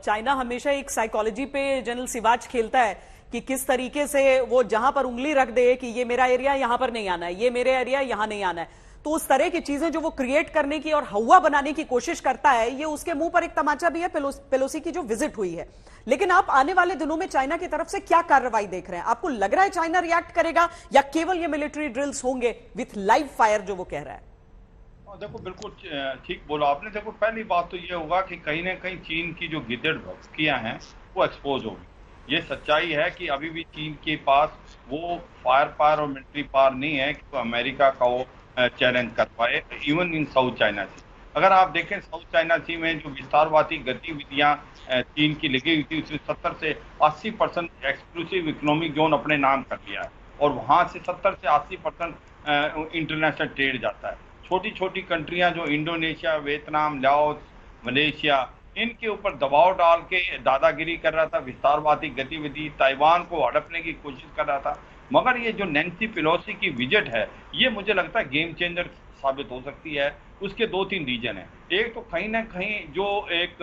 China हमेशा एक psychology पे जनरल सिवाच खेलता है कि किस तरीके से वो जहां पर उंगली रख दे कि ये मेरा एरिया यहां पर नहीं आना है, ये मेरे एरिया यहां नहीं आना है। तो उस तरह की चीजें जो वो क्रिएट करने की और हवा बनाने की कोशिश करता है, ये उसके मुंह पर एक तमाचा भी है पेलोसी की जो विजिट हुई है। लेकिन आप आने वाले दिनों में चाइना की तरफ से क्या कार्रवाई देख रहे हैं? आपको लग रहा है चाइना रिएक्ट करेगा या केवल ये मिलिट्री ड्रिल्स होंगे विथ लाइव फायर जो वो कह रहा है? देखो, बिल्कुल ठीक बोला आपने। देखो, पहली बात तो ये होगा कि कहीं ना कहीं चीन की जो गिद्दड़ भभकियां हैं वो एक्सपोज होगी। ये सच्चाई है कि अभी भी चीन के पास वो फायर पावर और मिलिट्री पावर नहीं है कि वो अमेरिका का वो चैलेंज कर पाए, इवन इन साउथ चाइना सी। अगर आप देखें, साउथ चाइना सी में जो विस्तारवादी गतिविधियां चीन की लगी हुई थी, उसमें 70 से 80% एक्सक्लूसिव इकोनॉमिक जोन अपने नाम कर लिया है और वहां से 70 से 80% इंटरनेशनल ट्रेड जाता है। छोटी छोटी कंट्रियां जो इंडोनेशिया, वियतनाम, लाओस, मलेशिया, इनके ऊपर दबाव डाल के दादागिरी कर रहा था, विस्तारवादी गतिविधि, ताइवान को हड़पने की कोशिश कर रहा था। मगर ये जो नैन्सी पेलोसी की विजिट है, ये मुझे लगता है गेम चेंजर साबित हो सकती है। उसके 2-3 रीजन है। एक तो कहीं ना कहीं जो एक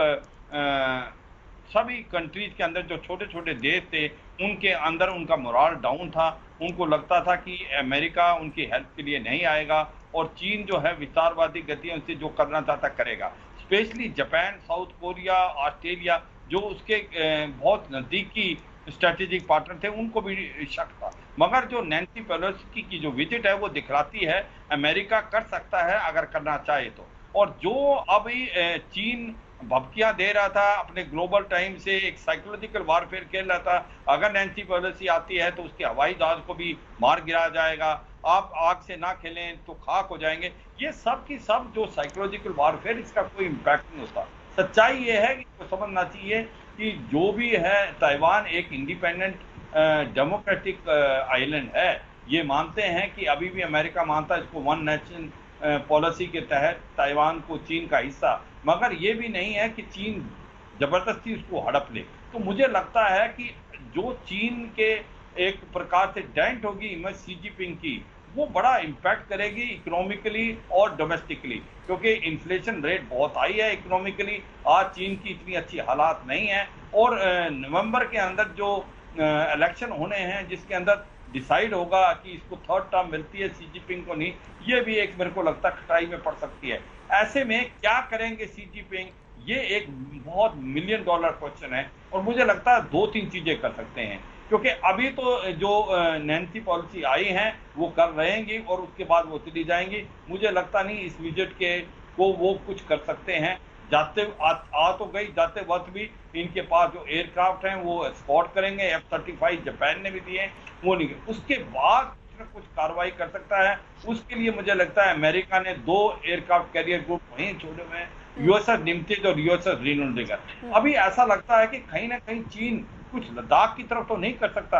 सभी कंट्रीज के अंदर जो छोटे छोटे देश थे, उनके अंदर उनका मोराल डाउन था। उनको लगता था कि अमेरिका उनकी हेल्प के लिए नहीं आएगा और चीन जो है विस्तारवादी गतियों से जो करना चाहता करेगा। Specially Japan, south Korea, Australia, जो उसके बहुत नजदीकी स्ट्रेटेजिक पार्टनर थे, उनको भी शक था। मगर जो नैन्सी पेलोसी की जो विजिट है वो दिखलाती है अमेरिका कर सकता है अगर करना चाहे तो। और जो अभी चीन भभकियां दे रहा था अपने ग्लोबल टाइम से, एक साइकोलॉजिकल वारफेयर खेल रहा था, अगर नैन्सी पेलोसी आती है तो उसके हवाई जहाज को भी मार गिराया जाएगा, आप आग से ना खेलें तो खाक हो जाएंगे। ये सब की सब जो साइकोलॉजिकल वारफेयर, इसका कोई इम्पैक्ट नहीं होता। सच्चाई ये है कि समझना चाहिए कि जो भी है, ताइवान एक इंडिपेंडेंट डेमोक्रेटिक आइलैंड है। ये मानते हैं कि अभी भी अमेरिका मानता है इसको वन नेशन पॉलिसी के तहत ताइवान को चीन का हिस्सा, मगर ये भी नहीं है कि चीन जबरदस्ती उसको हड़प ले। तो मुझे लगता है कि जो चीन के एक प्रकार से डेंट होगी इमेज शी जिनपिंग की, वो बड़ा इम्पैक्ट करेगी इकोनॉमिकली और डोमेस्टिकली, क्योंकि इन्फ्लेशन रेट बहुत हाई है इकोनॉमिकली। आज चीन की इतनी अच्छी हालात नहीं है और नवंबर के अंदर जो इलेक्शन होने हैं जिसके अंदर डिसाइड होगा कि इसको थर्ड टर्म मिलती है शी जिनपिंग को नहीं, ये भी एक मेरे को लगता है खटाई में पड़ सकती है। ऐसे में क्या करेंगे शी जिनपिंग, ये एक बहुत $1 मिलियन क्वेश्चन है। और मुझे लगता है 2-3 चीजें कर सकते हैं, क्योंकि अभी तो जो नैन्सी पॉलिसी आई हैं वो कर रहेंगी और उसके बाद वो चली जाएंगी। मुझे लगता नहीं इस विजिट के को वो कुछ कर सकते हैं। जाते आ तो गई, जाते वक्त भी इनके पास जो एयरक्राफ्ट हैं वो स्पॉट करेंगे। F-35 जापान ने भी दिए, वो नहीं। उसके बाद कुछ कार्रवाई कर सकता है। उसके लिए मुझे लगता है अमेरिका ने 2 एयरक्राफ्ट कैरियर ग्रुप वहीं छोड़े हुए हैं, यूएसएस निमतिज और यूएसएस रीनोल्ड। अभी ऐसा लगता है कि कहीं ना कहीं चीन कुछ लद्दाख की तरफ तो नहीं कर सकता।